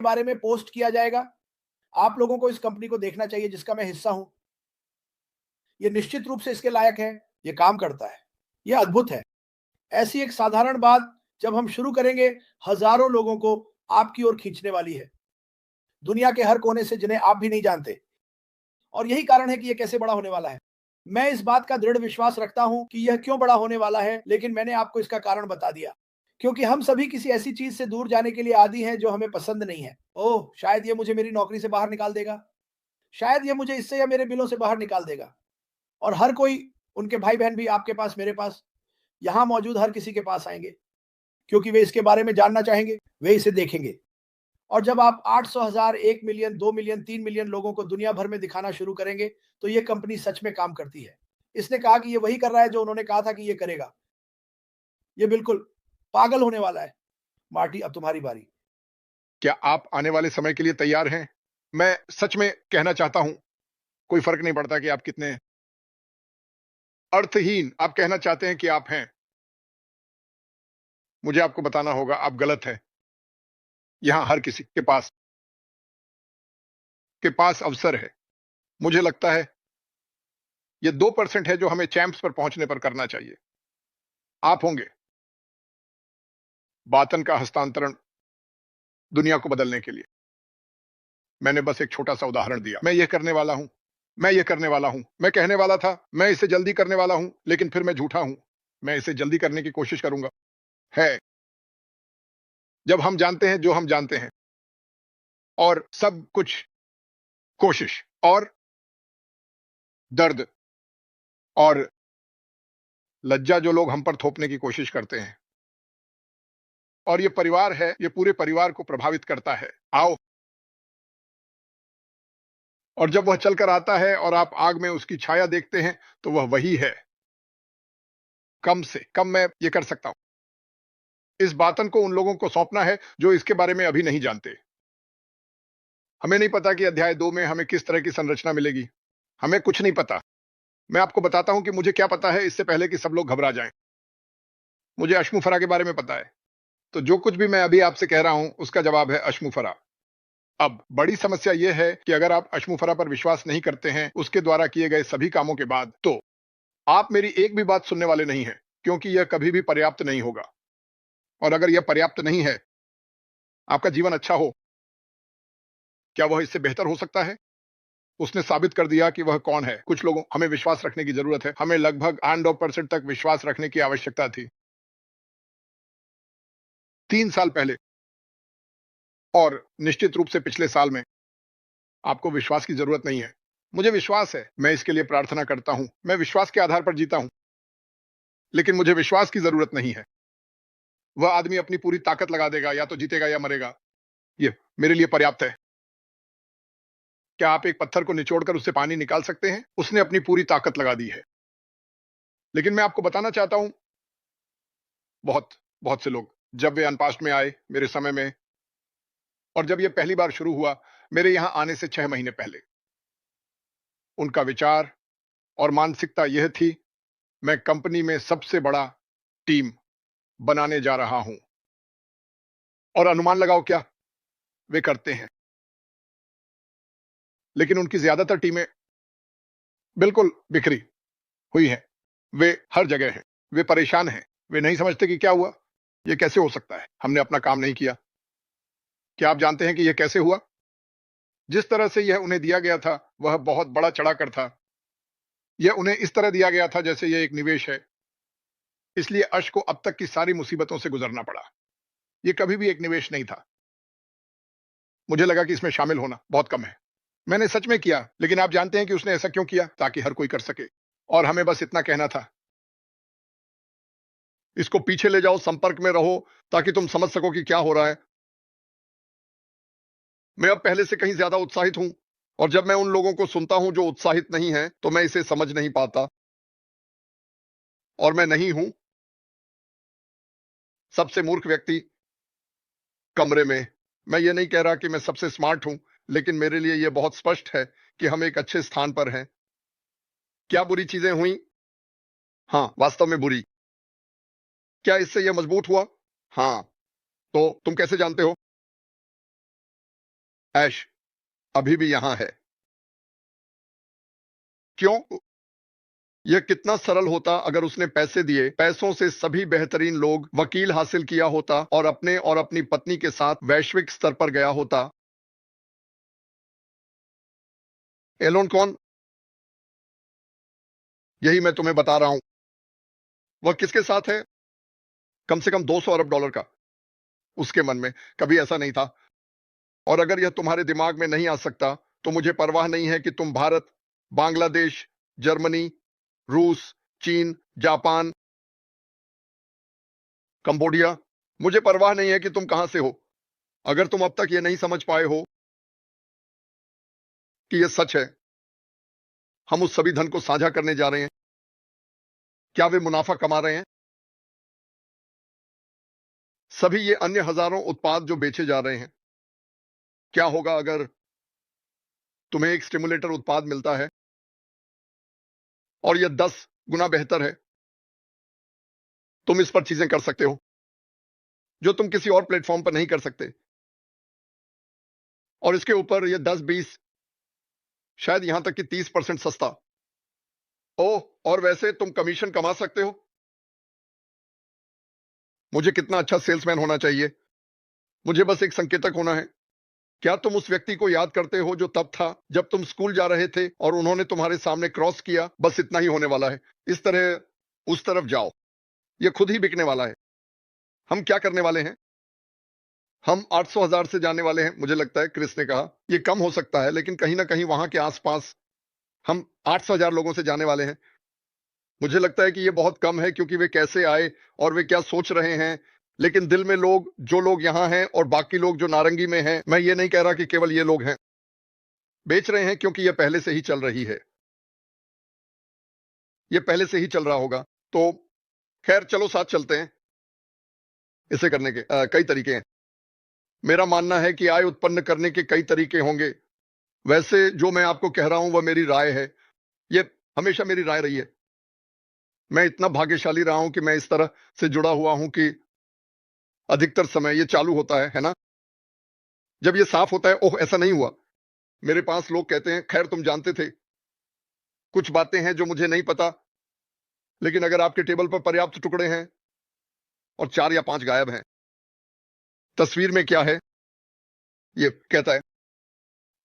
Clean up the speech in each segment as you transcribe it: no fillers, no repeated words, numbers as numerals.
बारे में पोस्ट किया जाएगा। आप लोगों को इस कंपनी को देखना चाहिए जिसका मैं हिस्सा हूँ। ये निश्चित रूप से इसके लायक है, ये काम करता है, ये अद्भुत है। ऐसी एक साधारण बात जब हम शुरू करेंगे, हज़ारों लोगों को आपकी ओर खींचने वाली है, दुनिया के हर कोने से जिन्हें आप भी नहीं जानते। और यही कारण है कि ये कैसे बड़ा होने वाला है। मैं इस बात का दृढ़ विश्वास रखता हूँ कि यह क्यों बड़ा होने वाला है, लेकिन मैंने आपको इसका कारण बता दिया। क्योंकि हम सभी किसी ऐसी चीज़ से दूर जाने के लिए आदी हैं जो हमें पसंद नहीं है। ओह! शायद ये मुझे मेरी नौकरी से बाहर निकाल देगा, शायद ये मुझे इससे या मेरे बिलों से बाहर निकाल देगा। और हर कोई, उनके भाई-बहन भी आपके पास, मेरे पास, यहाँ मौजूद हर किसी के पास आएँगे, क्योंकि वे इसके बारे में जानना चाहेंगे, वे इसे देखेंगे। और जब आप 800,000, 1 मिलियन, 2 मिलियन, 3 मिलियन लोगों को दुनिया भर में दिखाना शुरू करेंगे, तो ये कंपनी सच में काम करती है। इसने कहा कि ये वही कर रहा है जो उन्होंने कहा था कि ये करेगा। ये बिल्कुल पागल होने वाला है। मार्टी, अब तुम्हारी बारी। क्या आप आने वाले समय के लिए तैयार हैं? मैं सच में कहना चाहता हूं, कोई फर्क नहीं पड़ता कि आप कितने अर्थहीन आप कहना चाहते हैं कि आप हैं। मुझे आपको बताना होगा, आप गलत हैं। यहां हर किसी के पास अवसर है। मुझे लगता है ये 2% है जो हमें चैंप्स पर पहुंचने पर करना चाहिए। आप होंगे बातन का हस्तांतरण दुनिया को बदलने के लिए। मैंने बस एक छोटा सा उदाहरण दिया। मैं ये करने वाला हूं, मैं ये करने वाला हूं, मैं कहने वाला था मैं इसे जल्दी करने वाला हूं, लेकिन फिर मैं झूठा हूं। मैं इसे जल्दी करने की कोशिश करूंगा। है जब हम जानते हैं जो हम जानते हैं, और सब कुछ कोशिश और दर्द और लज्जा जो लोग हम पर थोपने की कोशिश करते हैं, और ये परिवार है, ये पूरे परिवार को प्रभावित करता है। आओ, और जब वह चलकर आता है और आप आग में उसकी छाया देखते हैं, तो वह वही है। कम से कम मैं ये कर सकता हूं, इस बातन को उन लोगों को सौंपना है जो इसके बारे में अभी नहीं जानते। हमें नहीं पता कि अध्याय 2 में हमें किस तरह की संरचना मिलेगी। हमें कुछ नहीं पता। मैं आपको बताता हूं कि मुझे क्या पता है, इससे पहले कि सब लोग घबरा जाएं। मुझे अश्मुफरा के बारे में पता है। तो जो कुछ भी मैं अभी आपसे कह रहा हूं, उसका जवाब है अश्मुफरा। अब बड़ी समस्या यह है कि अगर आप अश्मुफरा पर विश्वास नहीं करते हैं, उसके द्वारा किए गए सभी कामों के बाद, तो आप मेरी एक भी बात सुनने वाले नहीं हैं, क्योंकि यह कभी भी पर्याप्त नहीं होगा। और अगर यह पर्याप्त नहीं है, आपका जीवन अच्छा हो, क्या वह इससे बेहतर हो सकता है? उसने साबित कर दिया कि वह कौन है। कुछ लोगों हमें विश्वास रखने की जरूरत है। हमें लगभग 8-9% तक विश्वास रखने की आवश्यकता थी 3 साल पहले, और निश्चित रूप से पिछले साल में। आपको विश्वास की जरूरत नहीं है। मुझे विश्वास है, मैं इसके लिए प्रार्थना करता हूं, मैं विश्वास के आधार पर जीता हूं, लेकिन मुझे विश्वास की जरूरत नहीं है। वह आदमी अपनी पूरी ताकत लगा देगा, या तो जीतेगा या मरेगा। ये मेरे लिए पर्याप्त है। क्या आप एक पत्थर को निचोड़कर उससे पानी निकाल सकते हैं? उसने अपनी पूरी ताकत लगा दी है। लेकिन मैं आपको बताना चाहता हूं, बहुत बहुत से लोग, जब वे अनपास्ट में आए मेरे समय में, और जब यह पहली बार शुरू हुआ मेरे यहां आने से 6 महीने पहले, उनका विचार और मानसिकता यह थी, मैं कंपनी में सबसे बड़ा टीम बनाने जा रहा हूं। और अनुमान लगाओ क्या वे करते हैं। लेकिन उनकी ज्यादातर टीमें बिल्कुल बिखरी हुई हैं। वे हर जगह हैं। वे परेशान हैं। वे नहीं समझते कि क्या हुआ। यह कैसे हो सकता है? हमने अपना काम नहीं किया। क्या आप जानते हैं कि यह कैसे हुआ? जिस तरह से यह उन्हें दिया गया था, वह बहुत बड़ा चढ़ाकर था। यह उन्हें इस तरह दिया गया था जैसे यह एक निवेश है। इसलिए अश को अब तक की सारी मुसीबतों से गुजरना पड़ा। यह कभी भी एक निवेश नहीं था। मुझे लगा कि इसमें शामिल होना बहुत कम है। मैंने सच में किया, लेकिन आप जानते हैं कि उसने ऐसा क्यों किया? ताकि हर कोई कर सके। और हमें बस इतना कहना था, इसको पीछे ले जाओ, संपर्क में रहो, ताकि तुम समझ सको कि क्या हो रहा है। मैं अब पहले से कहीं ज्यादा उत्साहित हूं, और जब मैं उन लोगों को सुनता हूं जो उत्साहित नहीं हैं, तो मैं इसे समझ नहीं पाता। और मैं नहीं हूं सबसे मूर्ख व्यक्ति कमरे में। मैं ये नहीं कह रहा कि मैं सबसे स्मार्ट हूं, लेकिन मेरे लिए यह बहुत स्पष्ट है कि हम एक अच्छे स्थान पर हैं। क्या बुरी चीजें हुई? हाँ, वास्तव में बुरी। क्या इससे यह मजबूत हुआ? हाँ। तो तुम कैसे जानते हो? ऐश अभी भी यहां है। क्यों? यह कितना सरल होता अगर उसने पैसे दिए, पैसों से सभी बेहतरीन लोग वकील हासिल किया होता और अपने और अपनी पत्नी के साथ वैश्विक स्तर पर गया होता। एलोन कौन? यही मैं तुम्हें बता रहा हूं। वह किसके साथ है? कम से कम 200 अरब डॉलर का। उसके मन में कभी ऐसा नहीं था। और अगर यह तुम्हारे दिमाग में नहीं आ सकता तो मुझे परवाह नहीं है कि तुम भारत, बांग्लादेश, जर्मनी, रूस, चीन, जापान, कंबोडिया, मुझे परवाह नहीं है कि तुम कहां से हो। अगर तुम अब तक यह नहीं समझ पाए हो कि यह सच है, हम उस सभी धन को साझा करने जा रहे हैं। क्या वे मुनाफा कमा रहे हैं? सभी ये अन्य हजारों उत्पाद जो बेचे जा रहे हैं। क्या होगा अगर तुम्हें एक स्टिमुलेटर उत्पाद मिलता है और यह 10 गुना बेहतर है? तुम इस पर चीजें कर सकते हो जो तुम किसी और प्लेटफॉर्म पर नहीं कर सकते। और इसके ऊपर यह 10-20, शायद यहां तक कि 30% सस्ता। ओह, और वैसे तुम कमीशन कमा सकते हो। मुझे कितना अच्छा सेल्समैन होना चाहिए। मुझे बस एक संकेतक होना है। क्या तुम उस व्यक्ति को याद करते हो जो तब था जब तुम स्कूल जा रहे थे और उन्होंने तुम्हारे सामने क्रॉस किया? बस इतना ही होने वाला है। इस तरह उस तरफ जाओ। यह खुद ही बिकने वाला है। हम क्या करने वाले हैं? हम 800,000 से जाने वाले हैं, मुझे लगता है। क्रिस ने कहा यह कम हो सकता है, लेकिन कहीं ना कहीं वहां के आसपास हम 800,000 लोगों से जाने वाले हैं। मुझे लगता है कि यह बहुत कम है क्योंकि वे कैसे आए और वे क्या सोच रहे हैं। लेकिन दिल में लोग, जो लोग यहां हैं और बाकी लोग जो नारंगी में हैं, मैं ये नहीं कह रहा कि केवल ये लोग हैं, बेच रहे हैं क्योंकि यह पहले से ही चल रही है। यह पहले से ही चल रहा होगा। तो खैर, चलो साथ चलते हैं। इसे करने के कई तरीके हैं। मेरा मानना है कि आय उत्पन्न करने के कई तरीके होंगे। वैसे जो मैं आपको कह रहा हूं वह मेरी राय है। यह हमेशा मेरी राय रही है। मैं इतना भाग्यशाली रहा हूं कि मैं इस तरह से जुड़ा हुआ हूं कि अधिकतर समय ये चालू होता है ना? जब ये साफ होता है, ओह ऐसा नहीं हुआ। मेरे पास लोग कहते हैं, खैर तुम जानते थे। कुछ बातें हैं जो मुझे नहीं पता, लेकिन अगर आपके टेबल पर पर्याप्त टुकड़े हैं और 4 या 5 गायब हैं, तस्वीर में क्या है? ये कहता है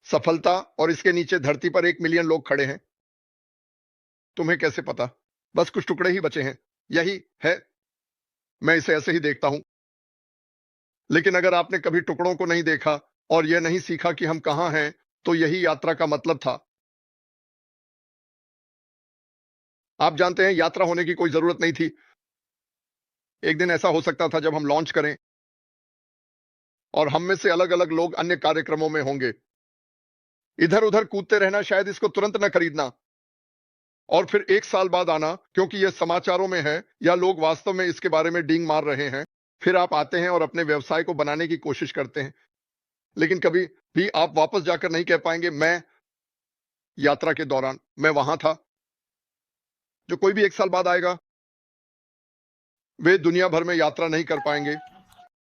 सफलता, और इसके नीचे धरती पर 1 मिलियन लोग खड़े हैं। तुम्हें कैसे पता? बस कुछ टुकड़े ही बचे हैं। यही है। मैं इसे ऐसे ही देखता हूं। लेकिन अगर आपने कभी टुकड़ों को नहीं देखा और यह नहीं सीखा कि हम कहां हैं, तो यही यात्रा का मतलब था। आप जानते हैं, यात्रा होने की कोई जरूरत नहीं थी। एक दिन ऐसा हो सकता था जब हम लॉन्च करें और हम में से अलग अलग लोग अन्य कार्यक्रमों में होंगे। इधर उधर कूदते रहना, शायद इसको तुरंत न खरीदना और फिर 1 साल बाद आना क्योंकि यह समाचारों में है या लोग वास्तव में इसके बारे में डींग मार रहे हैं। फिर आप आते हैं और अपने व्यवसाय को बनाने की कोशिश करते हैं, लेकिन कभी भी आप वापस जाकर नहीं कह पाएंगे, मैं यात्रा के दौरान मैं वहां था। जो कोई भी 1 साल बाद आएगा, वे दुनिया भर में यात्रा नहीं कर पाएंगे।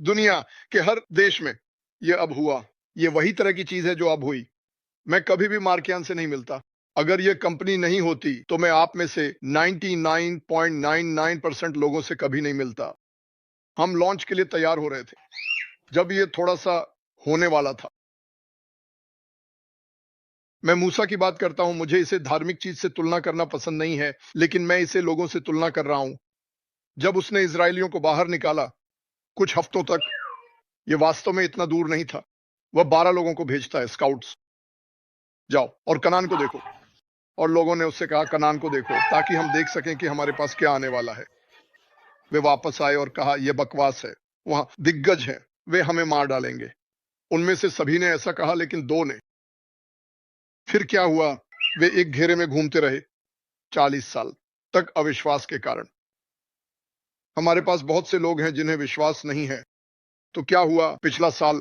दुनिया के हर देश में यह अब हुआ। यह वही तरह की चीज है जो अब हुई। मैं कभी भी मार्कियान से नहीं मिलता। अगर यह कंपनी नहीं होती तो मैं आप में से 99.99% लोगों से कभी नहीं मिलता। हम लॉन्च के लिए तैयार हो रहे थे जब यह थोड़ा सा होने वाला था। मैं मूसा की बात करता हूं। मुझे इसे धार्मिक चीज से तुलना करना पसंद नहीं है, लेकिन मैं इसे लोगों से तुलना कर रहा हूं। जब उसने इजरायलियों को बाहर निकाला कुछ हफ्तों तक, यह वास्तव में इतना दूर नहीं था। वह 12 लोगों को भेजता है, स्काउट्स, जाओ और कनान को देखो। और लोगों ने उससे कहा, कनान को देखो ताकि हम देख सकें कि हमारे पास क्या आने वाला है। वे वापस आए और कहा, यह बकवास है। वहां दिग्गज हैं, वे हमें मार डालेंगे। उनमें से सभी ने ऐसा कहा, लेकिन 2 ने। फिर क्या हुआ? वे एक घेरे में घूमते रहे 40 साल तक, अविश्वास के कारण। हमारे पास बहुत से लोग हैं जिन्हें विश्वास नहीं है। तो क्या हुआ? पिछला साल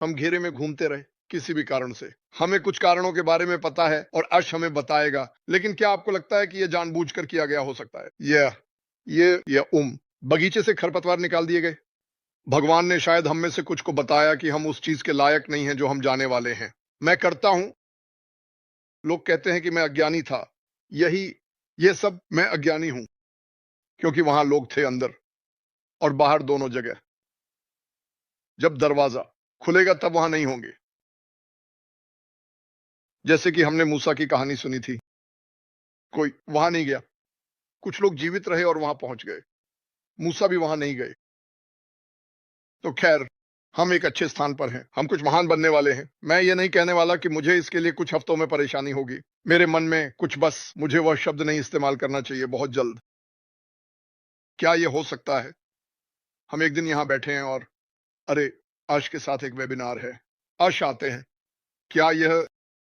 हम घेरे में घूमते रहे किसी भी कारण से। हमें कुछ कारणों के बारे में पता है और अश हमें बताएगा, लेकिन क्या आपको लगता है कि यह जानबूझकर किया गया हो सकता है? बगीचे से खरपतवार निकाल दिए गए। भगवान ने शायद हम में से कुछ को बताया कि हम उस चीज के लायक नहीं हैं जो हम जाने वाले हैं। मैं करता हूं, लोग कहते हैं कि मैं अज्ञानी था। ये सब मैं अज्ञानी हूं, क्योंकि वहां लोग थे अंदर और बाहर दोनों जगह। जब दरवाजा खुलेगा तब वहां नहीं होंगे। जैसे कि हमने मूसा की कहानी सुनी थी, कोई वहां नहीं गया। कुछ लोग जीवित रहे और वहां पहुंच गए, मूसा भी वहां नहीं गए। तो खैर, हम एक अच्छे स्थान पर हैं, हम कुछ महान बनने वाले हैं। मैं ये नहीं कहने वाला कि मुझे इसके लिए कुछ हफ्तों में परेशानी होगी। मेरे मन में कुछ, बस मुझे वह शब्द नहीं इस्तेमाल करना चाहिए, बहुत जल्द। क्या ये हो सकता है हम एक दिन यहां बैठे हैं और अरे, आश के साथ एक वेबिनार है, आश आते हैं, क्या यह